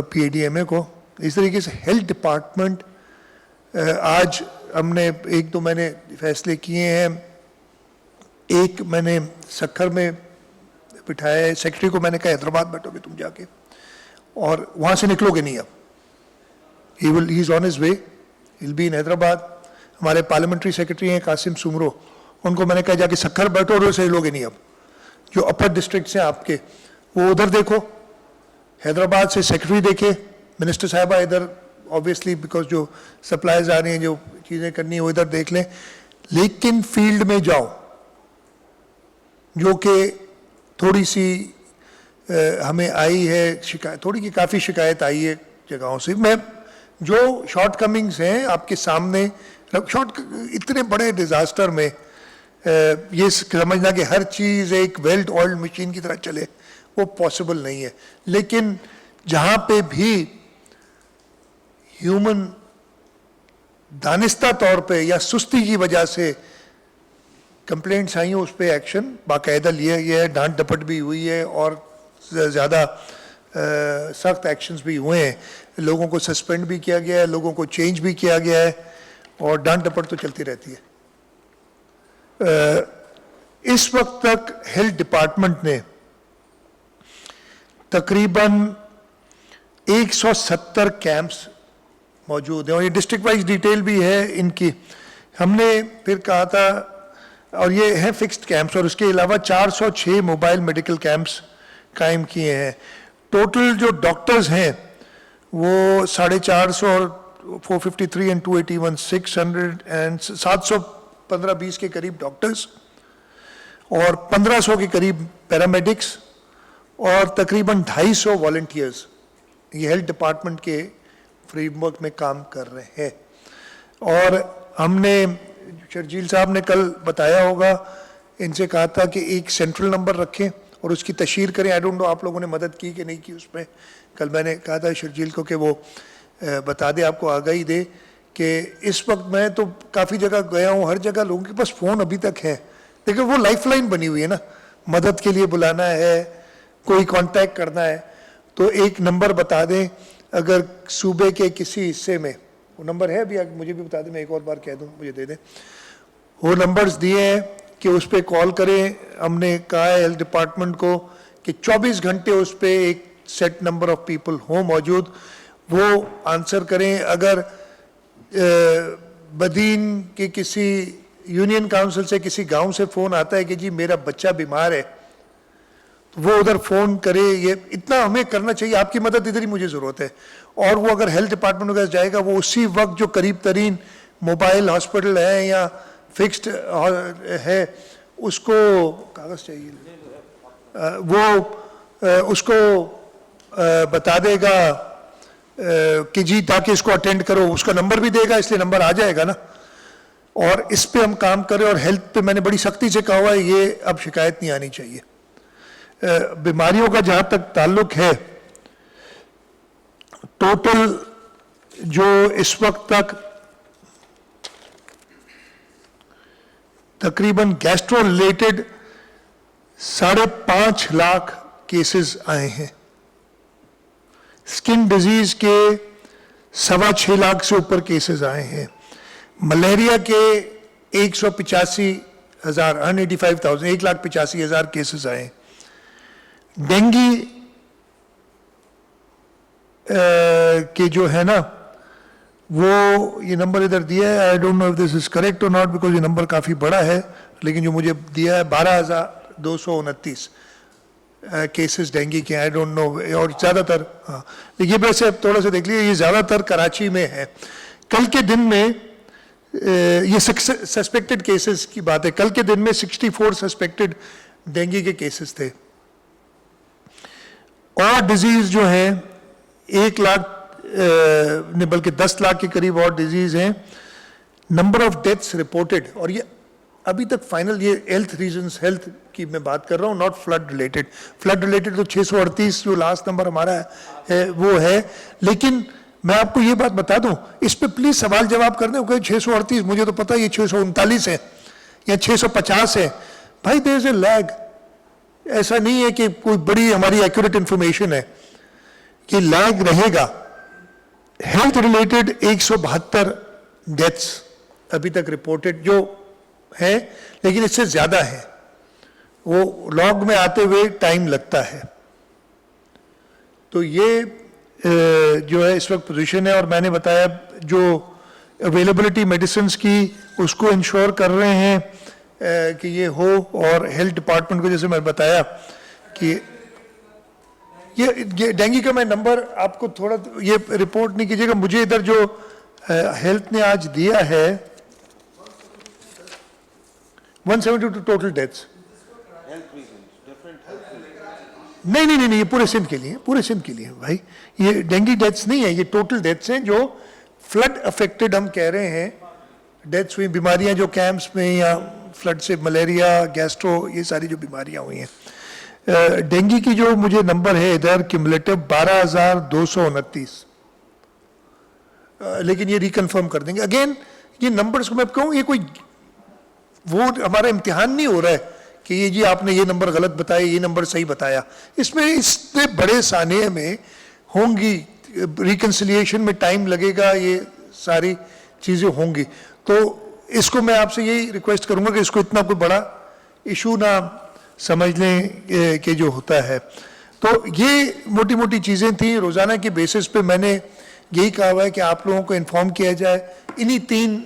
पीडीएमए को। इस तरीके से हेल्थ डिपार्टमेंट आज हमने एक तो मैंने फैसले किए हैं। एक मैंने सक्खर में बिठाया है, सेक्रेटरी को मैंने कहा हैदराबाद बैठोगे तुम जाके, और वहाँ से निकलोगे नहीं अब। He is on his way, will be in Hyderabad. हमारे पार्लियामेंट्री सेक्रेटरी हैं कासिम सुमरो, उनको मैंने कहा जाके सक्खर बैठो और से लोगे नहीं अब। जो अपर डिस्ट्रिक्ट हैं आपके वो उधर देखो, हैदराबाद से सेक्रेटरी देखे, मिनिस्टर साहिबा इधर ऑब्वियसली बिकॉज जो सप्लाईज आ रही हैं, जो चीज़ें करनी है वो इधर देख लें। लेकिन फील्ड में जाओ, जो कि थोड़ी सी हमें आई है शिकायत, थोड़ी की काफ़ी शिकायत आई है जगहों से। मैं जो शॉर्ट कमिंग्स हैं आपके सामने, इतने बड़े डिज़ास्टर में ये समझना कि हर चीज़ एक वेल ऑयल्ड मशीन की तरह चले, वो पॉसिबल नहीं है। लेकिन जहाँ पे भी ह्यूमन दानिस्ता तौर पे या सुस्ती की वजह से कंप्लेंट्स आई हैं, उस पर एक्शन बाकायदा लिया गया है, डांट डपट भी हुई है और ज़्यादा सख्त एक्शंस भी हुए हैं। लोगों को सस्पेंड भी किया गया है, लोगों को चेंज भी किया गया है और डांट डपट तो चलती रहती है। इस वक्त तक हेल्थ डिपार्टमेंट ने तकरीबन 170 कैंप्स मौजूद हैं और ये डिस्ट्रिक्ट वाइज डिटेल भी है इनकी। हमने फिर कहा था, और ये है फिक्स्ड कैंप्स, और उसके अलावा 406 मोबाइल मेडिकल कैंप्स कायम किए हैं। टोटल जो डॉक्टर्स हैं वो 450 और 453 एंड 281 600 एंड 715-20 के करीब डॉक्टर्स और 1500 के करीब पैरामेडिक्स और तकरीबन 250 वॉलंटियर्स ये हेल्थ डिपार्टमेंट के फ्रेमवर्क में काम कर रहे हैं। और हमने, शर्जील साहब ने कल बताया होगा, इनसे कहा था कि एक सेंट्रल नंबर रखें और उसकी तशहीर करें। आई डोंट नो आप लोगों ने मदद की कि नहीं की उसमें। कल मैंने कहा था शर्जील को कि वो बता दे, आपको आगाही दे कि इस वक्त मैं तो काफ़ी जगह गया हूँ, हर जगह लोगों के पास फ़ोन अभी तक है, लेकिन वो लाइफ लाइन बनी हुई है ना, मदद के लिए बुलाना है, कोई कांटेक्ट करना है तो एक नंबर बता दें। अगर सूबे के किसी हिस्से में वो नंबर है भी, मुझे भी बता दें, मैं एक और बार कह दूं, मुझे दे दें। वो नंबर्स दिए हैं कि उस पर कॉल करें। हमने कहा है हेल्थ डिपार्टमेंट को कि 24 घंटे उस पर एक सेट नंबर ऑफ पीपल हो मौजूद, वो आंसर करें। अगर बदीन के किसी यूनियन काउंसिल से किसी गांव से फ़ोन आता है कि जी मेरा बच्चा बीमार है, तो वो उधर फ़ोन करे। ये इतना हमें करना चाहिए, आपकी मदद इधर ही मुझे ज़रूरत है। और वो अगर हेल्थ डिपार्टमेंट के पास जाएगा, वो उसी वक्त जो करीब तरीन मोबाइल हॉस्पिटल है या फिक्स्ड है, उसको कागज़ चाहिए, वो उसको बता देगा कि जी ताकि इसको अटेंड करो, उसका नंबर भी देगा, इसलिए नंबर आ जाएगा ना। और इस पे हम काम करें। और हेल्थ पे मैंने बड़ी सख्ती से कहा हुआ है, ये अब शिकायत नहीं आनी चाहिए। बीमारियों का जहां तक ताल्लुक है, टोटल जो इस वक्त तक तकरीबन गैस्ट्रो रिलेटेड 5.5 लाख केसेस आए हैं। स्किन डिजीज के 6.25 लाख से ऊपर केसेस आए हैं। मलेरिया के 185,000 1,85,000 केसेस आए। डेंगू के जो है ना, वो ये नंबर इधर दिया है, I don't know if this is correct और नॉट, बिकॉज ये नंबर काफ़ी बड़ा है, लेकिन जो मुझे दिया है 12,229 केसेस डेंगू के, आई डोंट नो। और ज़्यादातर, हाँ, देखिए वैसे थोड़ा सा देख लीजिए, ये ज़्यादातर कराची में है। कल के दिन में ये सस्पेक्टेड केसेस की बात है, कल के दिन में 64 सस्पेक्टेड डेंगू के केसेस थे। और डिजीज जो है 1 लाख ने बल्कि 10 लाख के करीब और डिजीज हैं। नंबर ऑफ डेथ्स रिपोर्टेड, और ये अभी तक फाइनल, ये हेल्थ रीजंस, हेल्थ की मैं बात कर रहा हूँ, not flood related. Flood related तो 638 जो लास्ट नंबर हमारा है वो है। लेकिन मैं आपको ये बात बता दूं, इस पे प्लीज सवाल जवाब कर दें। 638, मुझे तो पता है ये 639 है या 650 है। भाई देयर इज ए लैग। ऐसा नहीं है कि कोई बड़ी हमारी एक्यूरेट इंफॉर्मेशन है, कि लैग रहेगा। हेल्थ रिलेटेड 172 डेथ्स अभी तक रिपोर्टेड जो है, लेकिन इससे ज्यादा है, वो लॉग में आते हुए टाइम लगता है। तो ये जो है इस वक्त पोजीशन है। और मैंने बताया जो अवेलेबिलिटी मेडिसिन की उसको इंश्योर कर रहे हैं कि ये हो। और हेल्थ डिपार्टमेंट को जैसे मैं बताया कि ये डेंगू का मैं नंबर आपको थोड़ा, ये रिपोर्ट नहीं कीजिएगा, मुझे इधर जो हेल्थ ने आज दिया है 172 टोटल डेथ्स। नहीं, ये पूरे सिंध के लिए, पूरे सिंध के लिए भाई। ये डेंगू डेथ्स नहीं है, ये टोटल डेथ्स हैं जो फ्लड अफेक्टेड हम कह रहे हैं। डेथ्स हुई बीमारियां जो कैंप्स में या फ्लड से, मलेरिया, गैस्ट्रो, ये सारी जो बीमारियां हुई हैं। डेंगू की जो मुझे नंबर है इधर क्यूमुलेटिव 12,229, लेकिन ये रिकन्फर्म कर देंगे। अगेन ये नंबर्स को मैं कहूँ ये कोई वो हमारा इम्तिहान नहीं हो रहा है कि ये जी आपने ये नंबर गलत बताया, ये नंबर सही बताया। इसमें इतने बड़े सानिए में होंगी, रिकन्सिलिएशन में टाइम लगेगा, ये सारी चीज़ें होंगी। तो इसको मैं आपसे यही रिक्वेस्ट करूंगा कि इसको इतना कोई बड़ा इशू ना समझ लें कि जो होता है। तो ये मोटी मोटी चीज़ें थी। रोज़ाना की बेसिस पे मैंने यही कहा हुआ है कि आप लोगों को इन्फॉर्म किया जाए। इन्हीं 3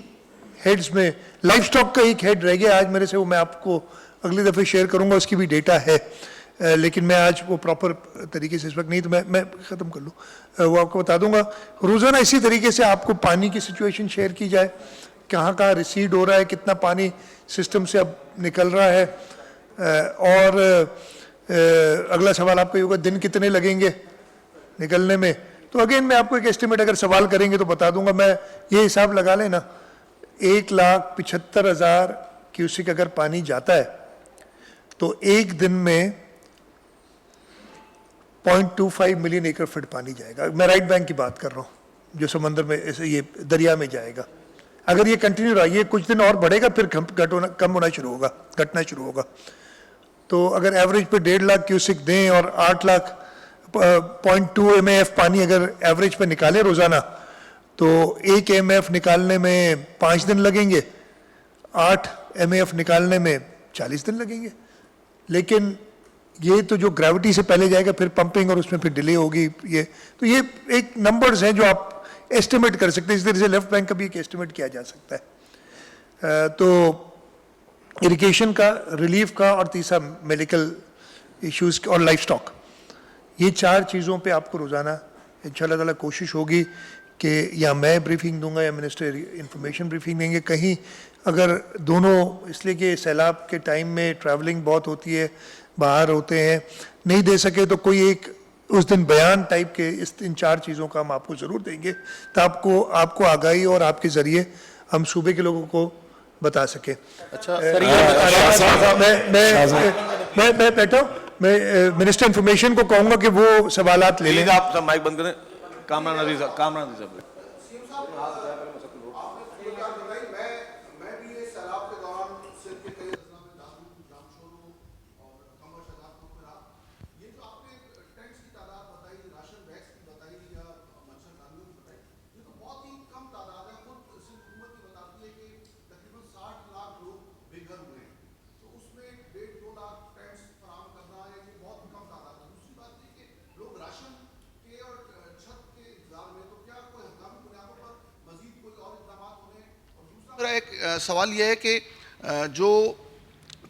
हेड्स में लाइफ स्टॉक का एक हेड रह गया आज मेरे से, वो मैं आपको अगली दफ़े शेयर करूंगा, उसकी भी डेटा है, लेकिन मैं आज वो प्रॉपर तरीके से इस वक्त नहीं, तो मैं ख़त्म कर लूँ, वो आपको बता दूंगा। रोज़ाना इसी तरीके से आपको पानी की सिचुएशन शेयर की जाए, कहाँ कहाँ रिसीड हो रहा है, कितना पानी सिस्टम से अब निकल रहा है। और अगला सवाल आपका ये होगा दिन कितने लगेंगे निकलने में। तो अगेन मैं आपको एक एस्टिमेट, अगर सवाल करेंगे तो बता दूंगा। मैं ये हिसाब लगा लेना, 1,75,000 क्यूसिक अगर पानी जाता है तो एक दिन में 0.25 मिलियन एकड़ फीट पानी जाएगा। मैं राइट बैंक की बात कर रहा हूँ, जो समंदर में ऐसे ये दरिया में जाएगा। अगर ये कंटिन्यू रहा, ये कुछ दिन और बढ़ेगा, फिर कम होना शुरू होगा, घटना शुरू होगा। तो अगर एवरेज पे 1.5 लाख क्यूसिक दें और 8 लाख 0.2 MAF पानी अगर एवरेज पे निकाले रोजाना, तो 1 MAF निकालने में 5 दिन लगेंगे, 8 MAF निकालने में 40 दिन लगेंगे। लेकिन ये तो जो ग्रेविटी से पहले जाएगा, फिर पंपिंग और उसमें फिर डिले होगी। ये तो ये एक नंबर्स हैं जो आप एस्टिमेट कर सकते हैं। इस तरह से लेफ्ट बैंक का भी एक एस्टिमेट किया जा सकता है। तो इरिगेशन का, रिलीफ का, और तीसरा मेडिकल इश्यूज और लाइफ स्टॉक, ये 4 चीज़ों पे आपको रोज़ाना इंशाल्लाह ताला कोशिश होगी कि या मैं ब्रीफिंग दूंगा या मिनिस्टर इंफॉर्मेशन ब्रीफिंग देंगे। कहीं अगर दोनों, इसलिए कि सैलाब के टाइम में ट्रैवलिंग बहुत होती है, बाहर होते हैं, नहीं दे सके तो कोई एक उस दिन बयान टाइप के इन 4 चीज़ों का हम आपको ज़रूर देंगे, तो आपको आगाही और आपके ज़रिए हम सूबे के लोगों को बता सके। अच्छा सर, मैं बैठा हूँ, मैं मिनिस्टर इंफॉर्मेशन को कहूँगा कि वो सवालात ले लें। आप सब माइक बंद करें। कामरान नदी साहब एक सवाल यह है कि जो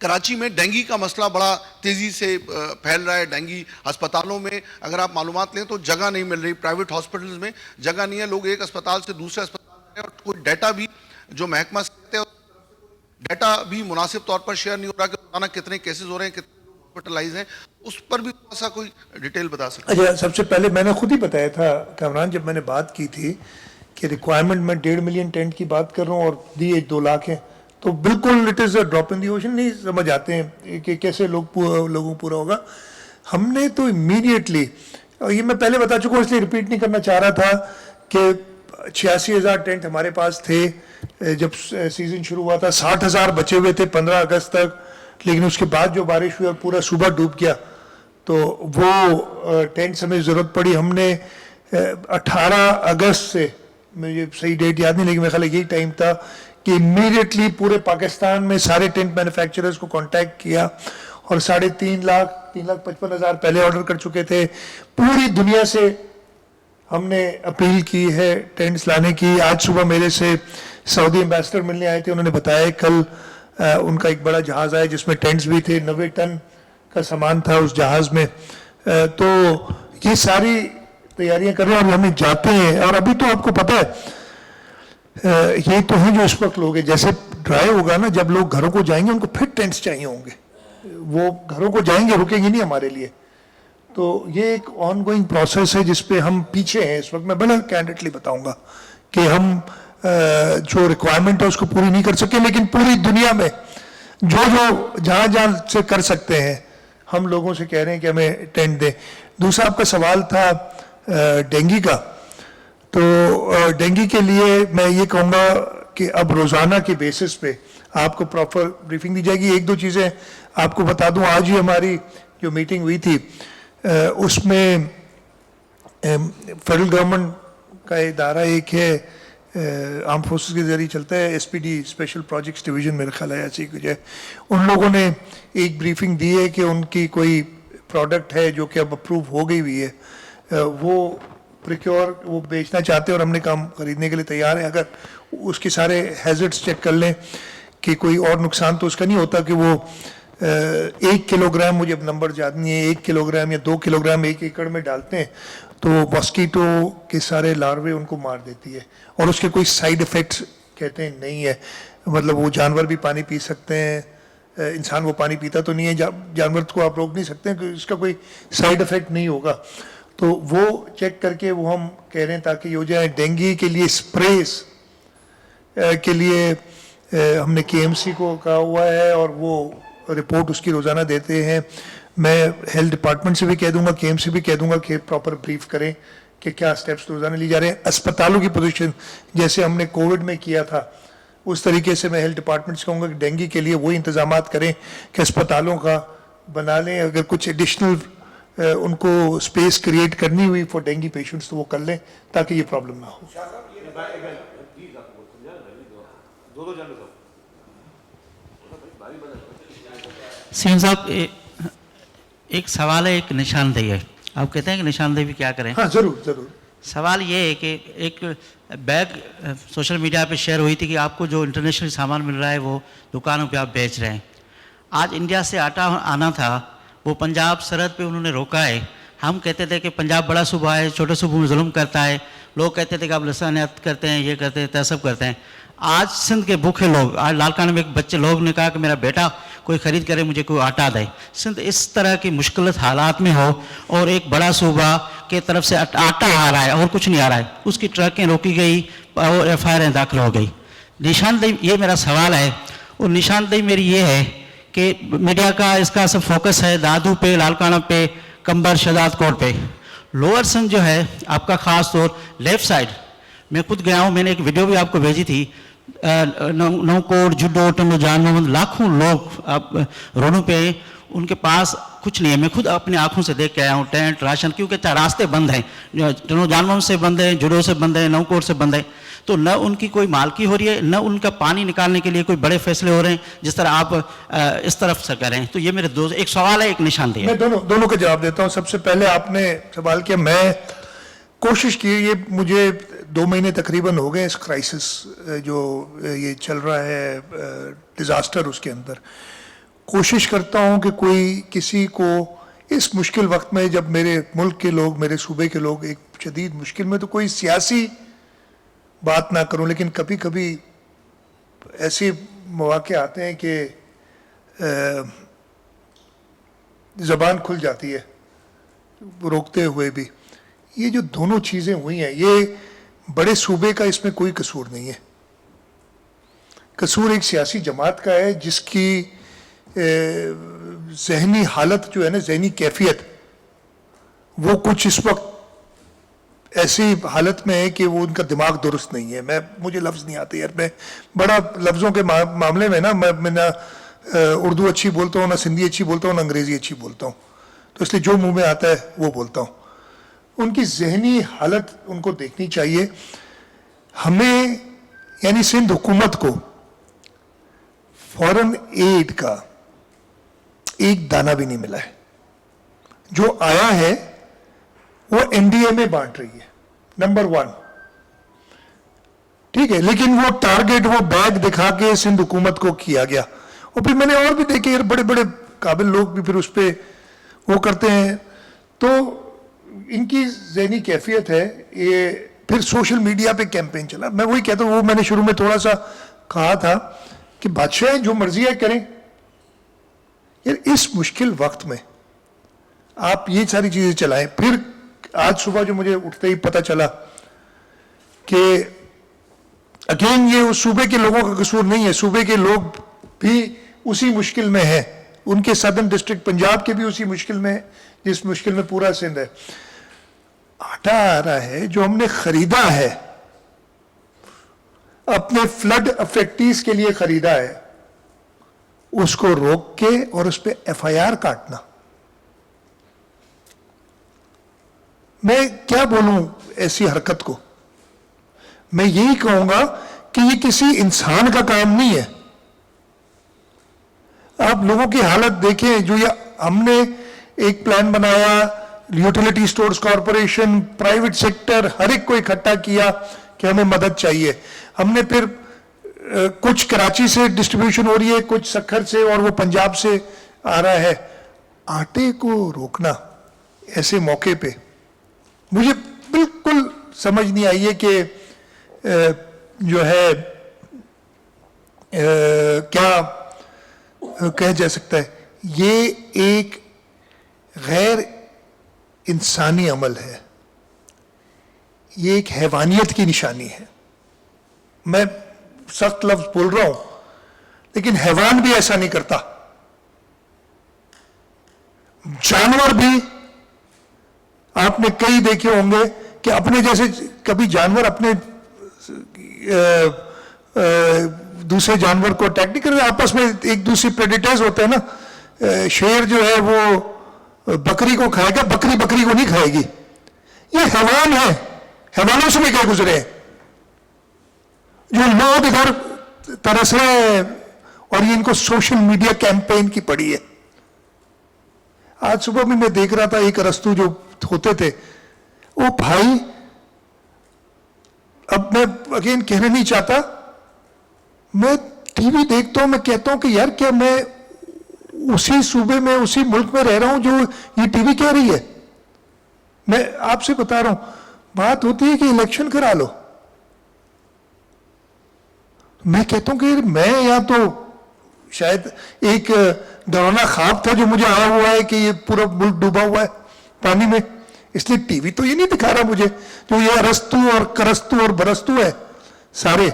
कराची में डेंगू का मसला बड़ा तेज़ी से फैल रहा है। डेंगू अस्पतालों में अगर आप मालूमात लें तो जगह नहीं मिल रही, प्राइवेट हॉस्पिटल्स में जगह नहीं है, लोग एक अस्पताल से दूसरे अस्पताल में, और कोई डाटा भी जो महकमा से कहते हैं डाटा भी मुनासिब तौर पर शेयर नहीं हो रहा कि रोजाना कितने केसेस हो रहे हैं, कितने लोग हॉस्पिटलाइज हैं, उस पर भी थोड़ा सा कोई डिटेल बता सकते हैं? अच्छा, सबसे पहले मैंने खुद ही बताया था कामरान, जब मैंने बात की थी कि रिक्वायरमेंट में 1.5 मिलियन टेंट की बात कर रहा हूँ और दी 2 लाख है, तो बिल्कुल it is a drop in the ocean. नहीं समझ आते हैं कि कैसे लोगों पूरा होगा। हमने तो इमीडिएटली, ये मैं पहले बता चुका हूँ इसलिए रिपीट नहीं करना चाह रहा था, कि 86,000 टेंट हमारे पास थे जब सीज़न शुरू हुआ था। 60,000 बचे हुए थे 15 अगस्त तक, लेकिन उसके बाद जो बारिश हुई और पूरा सूबा डूब गया, तो वो टेंट्स हमें ज़रूरत पड़ी। हमने 18 अगस्त से, मुझे सही डेट याद नहीं, लेकिन मेरे ख्याल यही टाइम था कि इमीडिएटली पूरे पाकिस्तान में सारे टेंट मैन्युफैक्चरर्स को कांटेक्ट किया और 3.5 लाख 3,55,000 पहले ऑर्डर कर चुके थे। पूरी दुनिया से हमने अपील की है टेंट्स लाने की। आज सुबह मेरे से सऊदी एम्बेसडर मिलने आए थे, उन्होंने बताया कल उनका एक बड़ा जहाज़ आया जिसमें टेंट्स भी थे, 90 टन का सामान था उस जहाज़ में। तो ये सारी तैयारियां कर रहे हैं और हमें जाते हैं। और अभी तो आपको पता है ये तो है जो इस वक्त लोग हैं, जैसे ड्राई होगा ना, जब लोग घरों को जाएंगे उनको फिर टेंट्स चाहिए होंगे, वो घरों को जाएंगे, रुकेंगे नहीं हमारे लिए। तो ये एक ऑनगोइंग प्रोसेस है जिस पे हम पीछे हैं इस वक्त। मैं बड़ा कैंडिडेटली बताऊंगा कि हम जो रिक्वायरमेंट है उसको पूरी नहीं कर सके, लेकिन पूरी दुनिया में जो जहां जहां से कर सकते हैं हम लोगों से कह रहे हैं कि हमें टेंट दें। दूसरा आपका सवाल था डेंगू का, तो डेंगू के लिए मैं ये कहूँगा कि अब रोज़ाना के बेसिस पे आपको प्रॉपर ब्रीफिंग दी जाएगी। एक दो चीज़ें आपको बता दूं, आज ही हमारी जो मीटिंग हुई थी उसमें फेडरल गवर्नमेंट का इदारा एक है, आर्म फोर्सेस के जरिए चलता है, एसपीडी स्पेशल प्रोजेक्ट्स डिवीजन, मेरा ख्याल है ऐसी कुछ है। उन लोगों ने एक ब्रीफिंग दी है कि उनकी कोई प्रोडक्ट है जो कि अब अप्रूव हो गई हुई है, वो प्रिक्योर वो बेचना चाहते हैं और हमने काम खरीदने के लिए तैयार है। अगर उसके सारे हैजर्ड्स चेक कर लें कि कोई और नुकसान तो उसका नहीं होता कि वो 1 किलोग्राम, मुझे अब नंबर याद नहीं है, 1 किलोग्राम या 2 किलोग्राम 1 एकड़ में डालते हैं तो मॉस्कीटो के सारे लार्वे उनको मार देती है और उसके कोई साइड इफ़ेक्ट्स कहते हैं नहीं है। मतलब वो जानवर भी पानी पी सकते हैं, इंसान वो पानी पीता तो नहीं है, जानवर को आप रोक नहीं सकते हैं कि इसका कोई साइड इफ़ेक्ट नहीं होगा। तो वो चेक करके वो हम कह रहे हैं ताकि ये हो जाए। डेंगू के लिए स्प्रेस के लिए हमने केएमसी को कहा हुआ है और वो रिपोर्ट उसकी रोज़ाना देते हैं। मैं हेल्थ डिपार्टमेंट से भी कह दूंगा, केएमसी भी कह दूंगा कि प्रॉपर ब्रीफ करें कि क्या स्टेप्स रोज़ाना ली जा रहे हैं। अस्पतालों की पोजीशन जैसे हमने कोविड में किया था उस तरीके से मैं हेल्थ डिपार्टमेंट से कहूँगा कि डेंगू के लिए वही इंतजाम करें कि अस्पतालों का बना लें। अगर कुछ एडिशनल उनको स्पेस क्रिएट करनी हुई फॉर डेंगू पेशेंट्स तो वो कर लें ताकि ये प्रॉब्लम ना हो। सीएम साहब, एक सवाल है, एक निशानदेही है। आप कहते हैं कि निशानदेही भी क्या करें? हाँ जरूर जरूर। सवाल ये है कि एक बैग सोशल मीडिया पे शेयर हुई थी कि आपको जो इंटरनेशनल सामान मिल रहा है वो दुकानों पे आप बेच रहे हैं। आज इंडिया से आटा आना था, वो पंजाब सरहद पे उन्होंने रोका है। हम कहते थे कि पंजाब बड़ा सूबा है, छोटे सूबों में जुल्म करता है। लोग कहते थे कि आप लसानियत करते हैं, ये करते हैं, तहसब करते हैं। आज सिंध के भूखे लोग, आज लालकाना में एक बच्चे लोग ने कहा कि मेरा बेटा कोई ख़रीद करे, मुझे कोई आटा दे। सिंध इस तरह की मुश्किल हालात में हो और एक बड़ा सूबा के तरफ से आटा आ रहा है और कुछ नहीं आ रहा है, उसकी ट्रकें रोकी गई और FIR दाखिल हो गई। निशानदेही, ये मेरा सवाल है। और निशानदेही मेरी ये है कि मीडिया का इसका सब फोकस है दादू पे, लालकाना पे, कंबर, शहजाद कोट पे। लोअर सिंध जो है आपका ख़ास तौर लेफ़्ट साइड, मैं खुद गया हूँ, मैंने एक वीडियो भी आपको भेजी थी। नौकोट, जुड्डो, टंडो, जान मोहम्मद, लाखों लोग आप रोडों पे, उनके पास कुछ नहीं है। मैं खुद अपनी आंखों से देख के आया हूँ, टेंट, राशन, क्योंकि रास्ते बंद हैं, टंडो जान मोहम्मद से बंद है, जुडो से बंद है, नौकोट से बंद है। तो न उनकी कोई मालकी हो रही है, न उनका पानी निकालने के लिए कोई बड़े फैसले हो रहे हैं जिस तरह आप इस तरफ से करें। तो ये मेरे दो, एक सवाल है, एक निशानदेही है। मैं दोनों का जवाब देता हूँ। सबसे पहले आपने सवाल किया, मैं कोशिश की, ये मुझे 2 महीने तकरीबन हो गए इस क्राइसिस जो ये चल रहा है डिज़ास्टर, उसके अंदर कोशिश करता हूँ कि कोई किसी को इस मुश्किल वक्त में, जब मेरे मुल्क के लोग, मेरे सूबे के लोग एक शदीद मुश्किल में, तो कोई सियासी बात ना करूँ, लेकिन कभी कभी ऐसे मौके आते हैं कि ज़बान खुल जाती है रोकते हुए भी। ये जो दोनों चीज़ें हुई हैं, ये बड़े सूबे का इसमें कोई कसूर नहीं है। कसूर एक सियासी जमात का है जिसकी जहनी हालत जो है ना, जहनी कैफियत, वो कुछ इस वक्त ऐसी हालत में है कि वो उनका दिमाग दुरुस्त नहीं है। मुझे लफ्ज़ नहीं आते यार, मैं बड़ा लफ्ज़ों के मामले में ना, मैं ना उर्दू अच्छी बोलता हूँ, ना सिंधी अच्छी बोलता हूँ, ना अंग्रेज़ी अच्छी बोलता हूँ, तो इसलिए जो मुंह में आता है वो बोलता हूँ। उनकी जहनी हालत उनको देखनी चाहिए। हमें यानी सिंध हुकूमत को फॉरेन एड का एक दाना भी नहीं मिला है। जो आया है वो NDA में बांट रही है, नंबर 1, ठीक है, लेकिन वो टारगेट, वो बैग दिखा के सिंध हुकूमत को किया गया। और फिर मैंने और भी देखे यार, बड़े बड़े काबिल लोग भी फिर उस पर वो करते हैं। तो इनकी ज़हनी कैफियत है ये। फिर सोशल मीडिया पे कैंपेन चला। मैं वही कहता हूँ, वो मैंने शुरू में थोड़ा सा कहा था कि बादशाह जो मर्जी है करें यार, इस मुश्किल वक्त में आप ये सारी चीज़ें चलाएं। फिर आज सुबह जो मुझे उठते ही पता चला कि अगेन ये उस सूबे के लोगों का कसूर नहीं है, सूबे के लोग भी उसी मुश्किल में हैं। उनके सदर्न डिस्ट्रिक्ट पंजाब के भी उसी मुश्किल में है जिस मुश्किल में पूरा सिंध है। आटा आ रहा है जो हमने खरीदा है, अपने फ्लड अफेक्टीज के लिए खरीदा है, उसको रोक के और उस पर एफआईआर काटना। मैं क्या बोलूं ऐसी हरकत को। मैं यही कहूंगा कि ये किसी इंसान का काम नहीं है। आप लोगों की हालत देखें, जो ये हमने एक प्लान बनाया, utility stores corporation, private sector, हर एक को इकट्ठा किया कि हमें मदद चाहिए। हमने फिर कुछ कराची से डिस्ट्रीब्यूशन हो रही है, कुछ सक्खर से और वो पंजाब से आ रहा है। आटे को रोकना ऐसे मौके पे मुझे बिल्कुल समझ नहीं आई है कि जो है क्या कहा जा सकता है, ये एक गैर इंसानी अमल है, ये एक हैवानियत की निशानी है। मैं सख्त लफ्ज बोल रहा हूं, लेकिन हैवान भी ऐसा नहीं करता। जानवर भी आपने कई देखे होंगे कि अपने जैसे, कभी जानवर अपने दूसरे जानवर को अटैक नहीं करते, आपस में एक दूसरे प्रेडेटर्स होते हैं ना। शेर जो है वो बकरी को खाएगा, बकरी बकरी को नहीं खाएगी। ये हैवान है, हैवानों से भी क्या गुजरे हैं। जो लोग इधर तरस रहे हैं और ये इनको सोशल मीडिया कैंपेन की पड़ी है। आज सुबह भी मैं देख रहा था, एक अरस्तु जो होते थे, वो भाई, अब मैं अगेन कहना नहीं चाहता, मैं टीवी देखता हूं, मैं कहता हूं कि यार क्या मैं उसी सूबे में, उसी मुल्क में रह रहा हूं जो ये टीवी कह रही है। मैं आपसे बता रहा हूं, बात होती है कि इलेक्शन करा लो, मैं कहता हूं कि मैं यहां तो शायद एक डरावना ख्वाब था जो मुझे आया हुआ है कि ये पूरा मुल्क डूबा हुआ है पानी में, इसलिए टीवी तो ये नहीं दिखा रहा मुझे। जो ये अरस्तु और करस्तु और बरस्तु है सारे,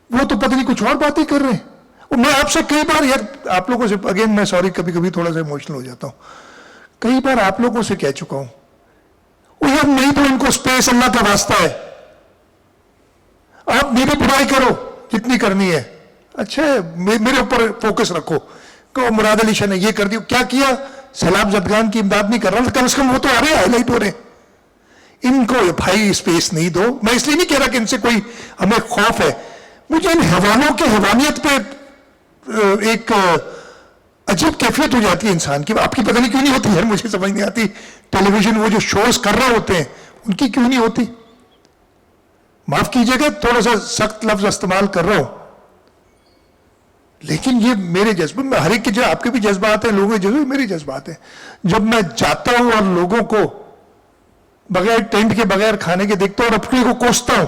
वो तो पता नहीं कुछ और बातें कर रहे हैं। और मैं आपसे कई बार, यार आप लोगों से अगेन मैं सॉरी, कभी कभी थोड़ा सा इमोशनल हो जाता हूं, कई बार आप लोगों से कह चुका हूं, वो यार नहीं तो इनको स्पेस अल्लाह का वास्ता है, आप मेरी बुराई करो जितनी करनी है, अच्छा है मेरे ऊपर फोकस रखो। कहो मुराद अली शाह ने ये कर दिया, क्या किया, सैलाब जदगान की इमदाद नहीं कर रहा, कम से कम वो तो आ रहे हैं, हाईलाइट हो रहे हैं। इनको भाई स्पेस नहीं दो। मैं इसलिए नहीं कह रहा कि इनसे कोई हमें खौफ है, मुझे इन हैवानों की हैवानियत पे एक अजीब कैफियत हो जाती है इंसान की। आपकी पता नहीं क्यों नहीं होती यार, मुझे समझ नहीं आती। टेलीविजन वो जो शोज कर रहे होते हैं उनकी क्यों नहीं होती। माफ कीजिएगा थोड़ा सा सख्त लफ्ज इस्तेमाल कर रहा हूं, लेकिन ये मेरे जज्बे में, हर एक के जो आपके भी जज्बात हैं, लोगों के जज्बे, मेरे जज्बात हैं। जब मैं जाता हूं और लोगों को बगैर टेंट के, बगैर खाने के देखता हूं और अपने को कोसता हूं,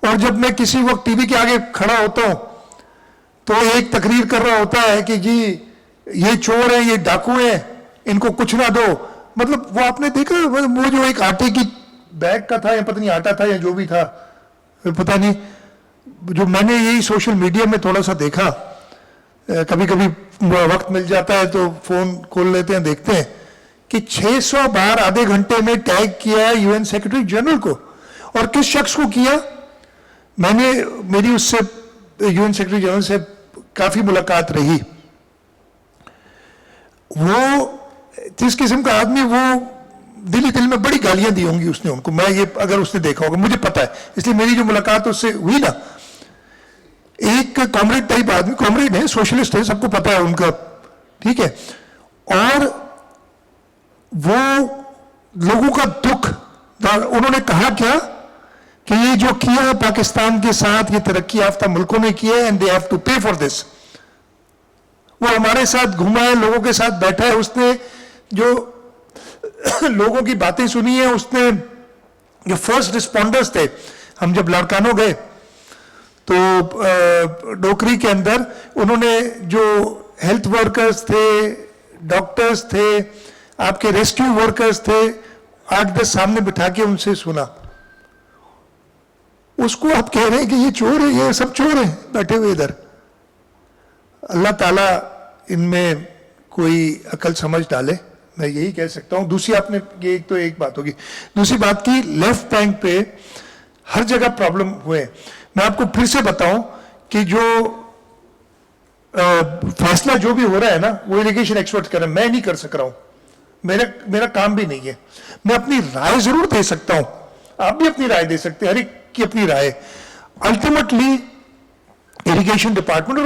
और जब मैं किसी वक्त टीवी के आगे खड़ा होता हूं तो एक तकरीर कर रहा होता है कि जी ये चोर है, ये डाकू है, इनको कुछ ना दो। मतलब वो आपने देखा, वो जो एक आटे की बैग का था, या पता नहीं आटा था या जो भी था, पता नहीं, जो मैंने यही सोशल मीडिया में थोड़ा सा देखा, कभी कभी वक्त मिल जाता है तो फोन खोल लेते हैं, देखते हैं कि 600 बार आधे घंटे में टैग किया है यूएन सेक्रेटरी जनरल को। और किस शख्स को किया, मैंने, मेरी उससे यूएन सेक्रेटरी जनरल से काफी मुलाकात रही। वो जिस किस्म का आदमी, वो दिल में बड़ी गालियां दी होंगी उसने उनको, मैं ये अगर उसने देखा होगा, मुझे पता है, इसलिए मेरी जो मुलाकात उससे हुई ना, एक कॉमरेड टाइप आदमी, कॉमरेड है, सोशलिस्ट है, सबको पता है उनका, ठीक है। और वो लोगों का दुख, उन्होंने कहा क्या कि ये जो किया है पाकिस्तान के साथ, ये तरक्की याफ्ता मुल्कों ने किया है, एंड दे हैव टू पे फॉर दिस। वो हमारे साथ घूमा है, लोगों के साथ बैठा है, उसने जो लोगों की बातें सुनी है, उसने जो फर्स्ट रिस्पॉन्डर्स थे, हम जब लाड़कानो गए तो डोकरी के अंदर उन्होंने जो हेल्थ वर्कर्स थे, डॉक्टर्स थे, आपके रेस्क्यू वर्कर्स थे, 8-10 सामने बिठा के उनसे सुना। उसको आप कह रहे हैं कि ये चोर है, ये सब चोर हैं बैठे हुए इधर। अल्लाह ताला इनमें कोई अकल समझ डाले, मैं यही कह सकता हूं। दूसरी आपने ये तो एक बात होगी, दूसरी बात की लेफ्ट बैंक पे हर जगह प्रॉब्लम हुए। मैं आपको फिर से बताऊं कि जो फैसला जो भी हो रहा है ना, वो इरिगेशन एक्सपर्ट कर रहे हैं, मैं नहीं कर सक रहा हूं, मेरा काम भी नहीं है। मैं अपनी राय जरूर दे सकता हूं, आप भी अपनी राय दे सकते हैं, हर एक की अपनी राय। Ultimately irrigation department